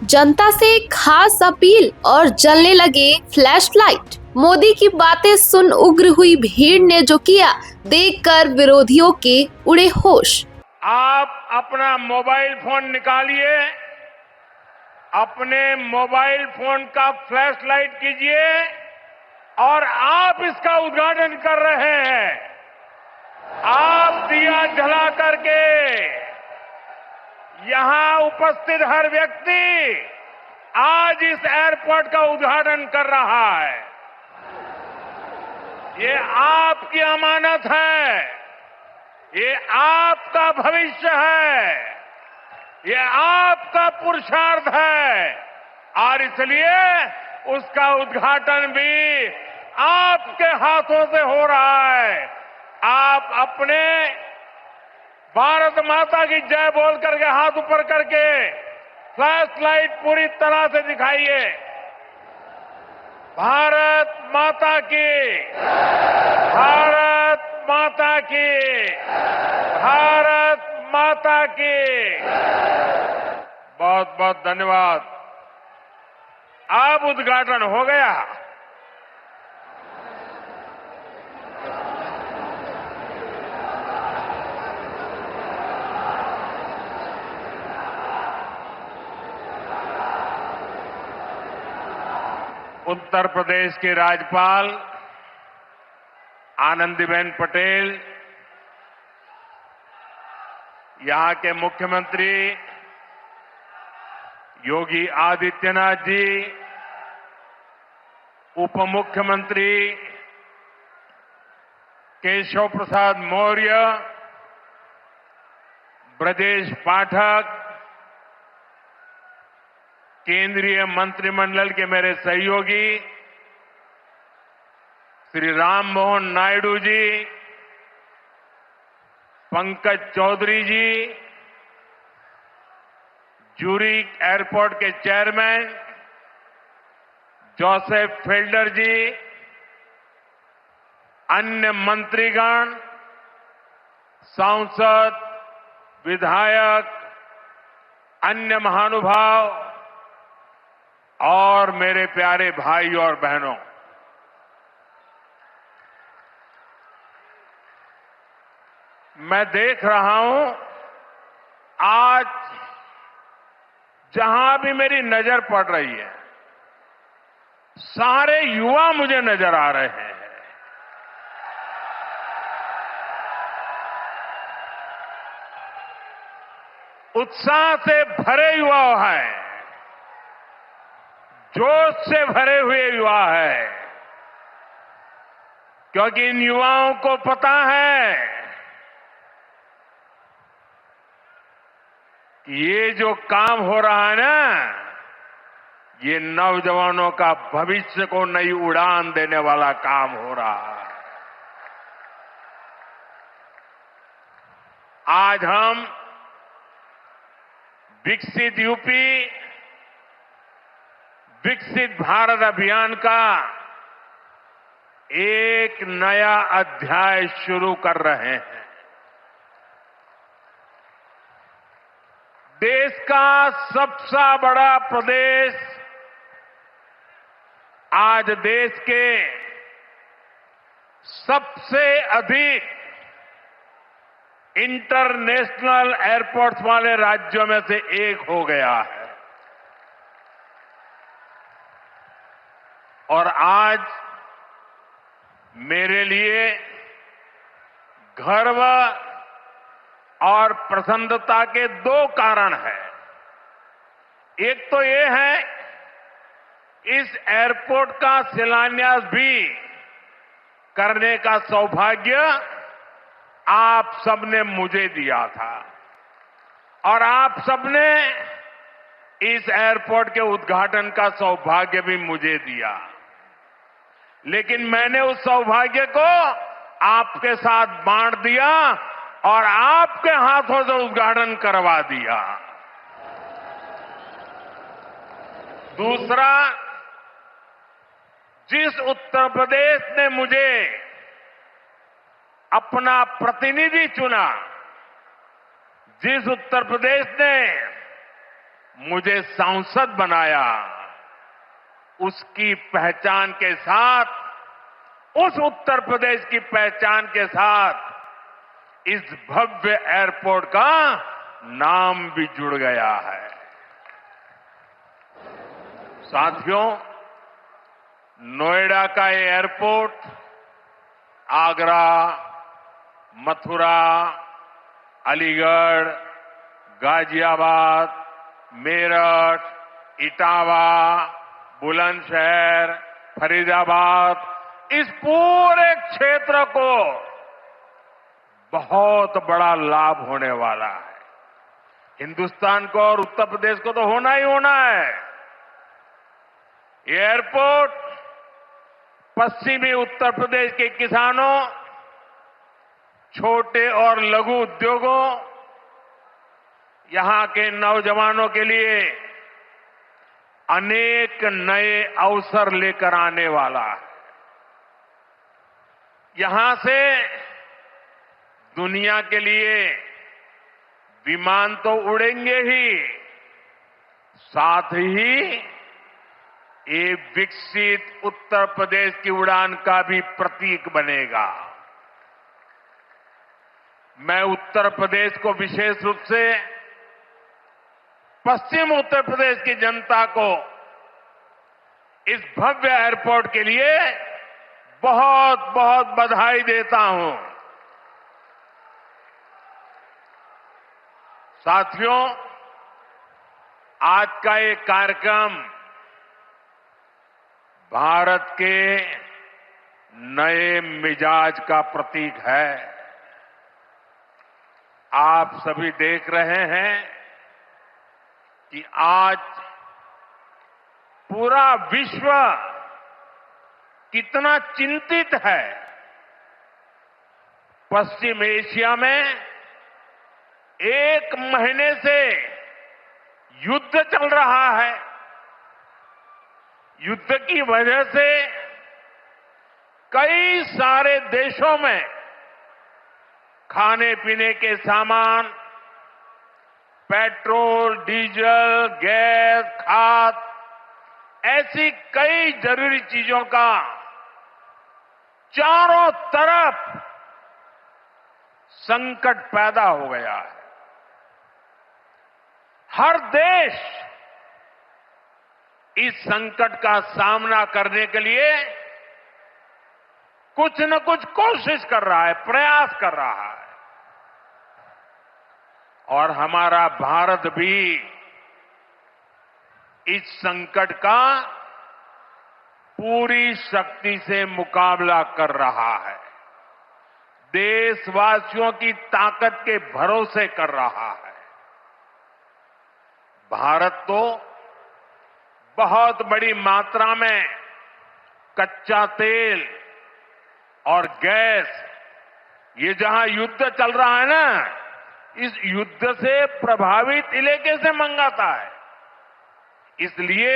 जनता से खास अपील और जलने लगे फ्लैश लाइट। मोदी की बातें सुन उग्र हुई भीड़ ने जो किया, देखकर विरोधियों के उड़े होश। आप अपना मोबाइल फोन निकालिए, अपने मोबाइल फोन का फ्लैश लाइट कीजिए और आप इसका उद्घाटन कर रहे हैं। आप दिया जला करके यहां उपस्थित हर व्यक्ति आज इस एयरपोर्ट का उद्घाटन कर रहा है। ये आपकी अमानत है, ये आपका भविष्य है, ये आपका पुरुषार्थ है और इसलिए उसका उद्घाटन भी आपके हाथों से हो रहा है। आप अपने भारत माता की जय बोल करके हाथ ऊपर करके फ्लैश लाइट पूरी तरह से दिखाइए। भारत माता की, भारत माता की, भारत माता की। बहुत बहुत धन्यवाद। अब उद्घाटन हो गया। उत्तर प्रदेश की राज्यपाल आनंदीबेन पटेल, यहां के मुख्यमंत्री योगी आदित्यनाथ जी, उप मुख्यमंत्री केशव प्रसाद मौर्य, ब्रजेश पाठक, केंद्रीय मंत्रिमंडल के मेरे सहयोगी श्री राम मोहन नायडू जी, पंकज चौधरी जी, ज्यूरिक एयरपोर्ट के चेयरमैन जोसेफ फेल्डर जी, अन्य मंत्रीगण, सांसद, विधायक, अन्य महानुभाव और मेरे प्यारे भाई और बहनों, मैं देख रहा हूं आज जहां भी मेरी नजर पड़ रही है, सारे युवा मुझे नजर आ रहे हैं। उत्साह से भरे युवा हैं, जोश से भरे हुए युवा है, क्योंकि इन युवाओं को पता है कि ये जो काम हो रहा है ना, ये नौजवानों का भविष्य को नई उड़ान देने वाला काम हो रहा है। आज हम विकसित यूपी, विकसित भारत अभियान का एक नया अध्याय शुरू कर रहे हैं। देश का सबसे बड़ा प्रदेश आज देश के सबसे अधिक इंटरनेशनल एयरपोर्ट्स वाले राज्यों में से एक हो गया है। और आज मेरे लिए गर्व और प्रसन्नता के दो कारण हैं। एक तो ये है, इस एयरपोर्ट का शिलान्यास भी करने का सौभाग्य आप सबने मुझे दिया था और आप सबने इस एयरपोर्ट के उद्घाटन का सौभाग्य भी मुझे दिया। लेकिन मैंने उस सौभाग्य को आपके साथ बांट दिया और आपके हाथों से उद्घाटन करवा दिया। दूसरा, जिस उत्तर प्रदेश ने मुझे अपना प्रतिनिधि चुना, जिस उत्तर प्रदेश ने मुझे सांसद बनाया, उसकी पहचान के साथ, उस उत्तर प्रदेश की पहचान के साथ इस भव्य एयरपोर्ट का नाम भी जुड़ गया है। साथियों, नोएडा का ये एयरपोर्ट आगरा, मथुरा, अलीगढ़, गाजियाबाद, मेरठ, इटावा, बुलंदशहर, फरीदाबाद, इस पूरे क्षेत्र को बहुत बड़ा लाभ होने वाला है। हिंदुस्तान को और उत्तर प्रदेश को तो होना ही होना है। ये एयरपोर्ट पश्चिमी उत्तर प्रदेश के किसानों, छोटे और लघु उद्योगों, यहां के नौजवानों के लिए अनेक नए अवसर लेकर आने वाला है। यहां से दुनिया के लिए विमान तो उड़ेंगे ही, साथ ही ये विकसित उत्तर प्रदेश की उड़ान का भी प्रतीक बनेगा। मैं उत्तर प्रदेश को विशेष रूप से पश्चिम उत्तर प्रदेश की जनता को इस भव्य एयरपोर्ट के लिए बहुत बहुत बधाई देता हूं। साथियों, आज का ये कार्यक्रम भारत के नए मिजाज का प्रतीक है। आप सभी देख रहे हैं कि आज पूरा विश्व कितना चिंतित है। पश्चिम एशिया में 1 महीने से युद्ध चल रहा है। युद्ध की वजह से कई सारे देशों में खाने पीने के सामान, पेट्रोल, डीजल, गैस, खाद, ऐसी कई जरूरी चीजों का चारों तरफ संकट पैदा हो गया है। हर देश इस संकट का सामना करने के लिए कुछ न कुछ कोशिश कर रहा है, प्रयास कर रहा है। और हमारा भारत भी इस संकट का पूरी शक्ति से मुकाबला कर रहा है, देशवासियों की ताकत के भरोसे कर रहा है। भारत तो बहुत बड़ी मात्रा में कच्चा तेल और गैस, ये जहां युद्ध चल रहा है ना, इस युद्ध से प्रभावित इलाके से मंगाता है। इसलिए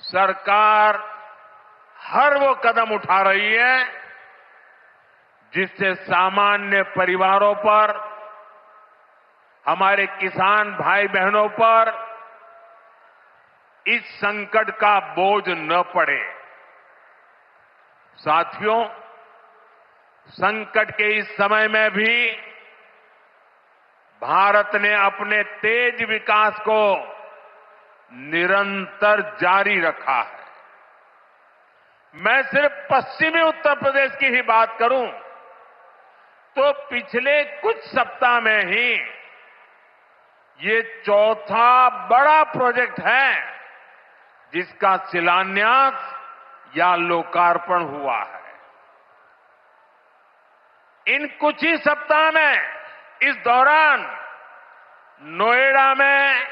सरकार हर वो कदम उठा रही है जिससे सामान्य परिवारों पर, हमारे किसान भाई बहनों पर इस संकट का बोझ न पड़े। साथियों, संकट के इस समय में भी भारत ने अपने तेज विकास को निरंतर जारी रखा है। मैं सिर्फ पश्चिमी उत्तर प्रदेश की ही बात करूं तो पिछले कुछ सप्ताह में ही ये चौथा बड़ा प्रोजेक्ट है जिसका शिलान्यास या लोकार्पण हुआ है। इन कुछ ही सप्ताह में, इस दौरान नोएडा में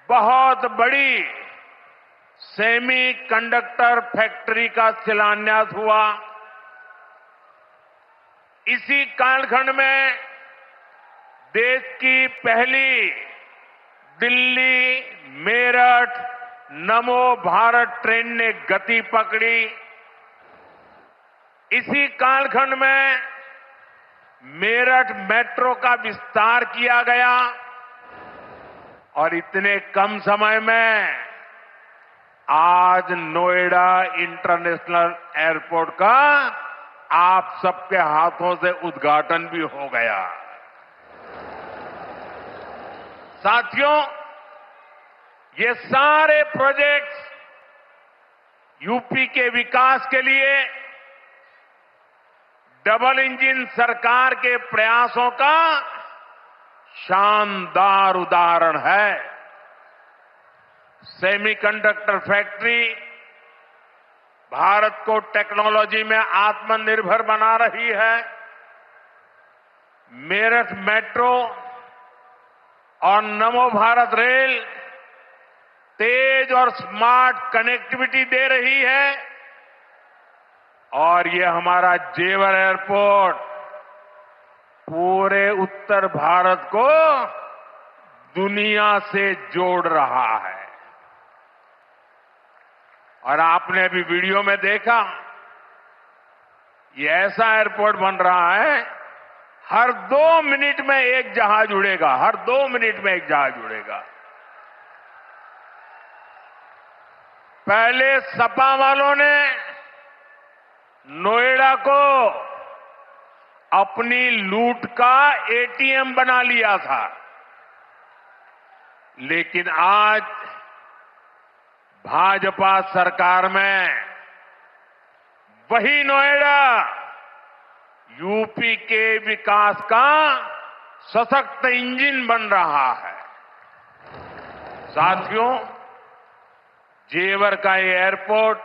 बहुत बड़ी सेमी कंडक्टर फैक्ट्री का शिलान्यास हुआ। इसी कालखंड में देश की पहली दिल्ली मेरठ नमो भारत ट्रेन ने गति पकड़ी। इसी कालखंड में मेरठ मेट्रो का विस्तार किया गया। और इतने कम समय में आज नोएडा इंटरनेशनल एयरपोर्ट का आप सबके हाथों से उद्घाटन भी हो गया। साथियों, ये सारे प्रोजेक्ट्स यूपी के विकास के लिए डबल इंजन सरकार के प्रयासों का शानदार उदाहरण है। सेमीकंडक्टर फैक्ट्री भारत को टेक्नोलॉजी में आत्मनिर्भर बना रही है। मेरठ मेट्रो और नमो भारत रेल तेज और स्मार्ट कनेक्टिविटी दे रही है और ये हमारा जेवर एयरपोर्ट पूरे उत्तर भारत को दुनिया से जोड़ रहा है। और आपने अभी वीडियो में देखा, ये ऐसा एयरपोर्ट बन रहा है, हर 2 मिनट में एक जहाज उड़ेगा, हर 2 मिनट में एक जहाज उड़ेगा। पहले सपा वालों ने नोएडा को अपनी लूट का एटीएम बना लिया था, लेकिन आज भाजपा सरकार में वही नोएडा यूपी के विकास का सशक्त इंजन बन रहा है। साथियों, जेवर का ये एयरपोर्ट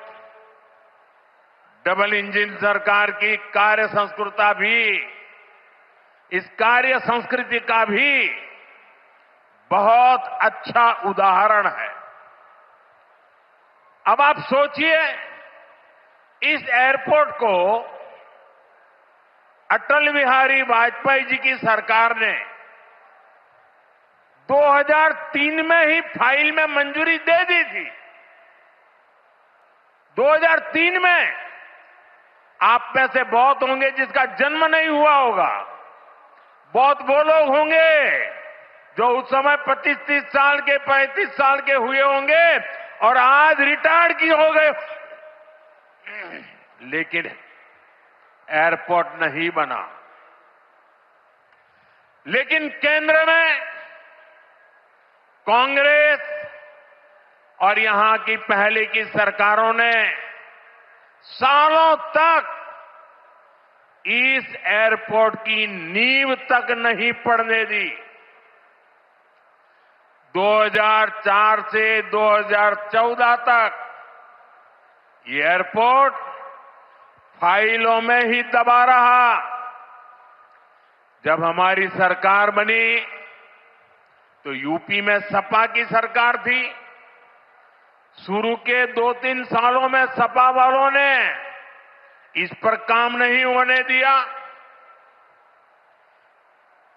डबल इंजन सरकार की कार्य संस्कृति का भी बहुत अच्छा उदाहरण है। अब आप सोचिए, इस एयरपोर्ट को अटल बिहारी वाजपेयी जी की सरकार ने 2003 में ही फाइल में मंजूरी दे दी थी। 2003 में आप में से बहुत होंगे जिसका जन्म नहीं हुआ होगा, बहुत वो लोग होंगे जो उस समय 25-30 साल के 35 साल के हुए होंगे और आज रिटायर्ड की हो गए, लेकिन एयरपोर्ट नहीं बना। लेकिन केंद्र में कांग्रेस और यहां की पहले की सरकारों ने सालों तक इस एयरपोर्ट की नींव तक नहीं पड़ने दी। 2004 से 2014 तक ये एयरपोर्ट फाइलों में ही दबा रहा। जब हमारी सरकार बनी तो यूपी में सपा की सरकार थी। शुरू के 2-3 सालों में सपा वालों ने इस पर काम नहीं होने दिया,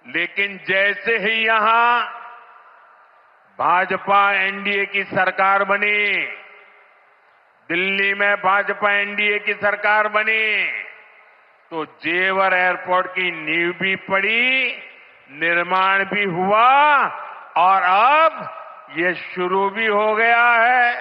लेकिन जैसे ही यहां भाजपा एनडीए की सरकार बनी, दिल्ली में भाजपा एनडीए की सरकार बनी, तो जेवर एयरपोर्ट की नींव भी पड़ी, निर्माण भी हुआ और अब ये शुरू भी हो गया है।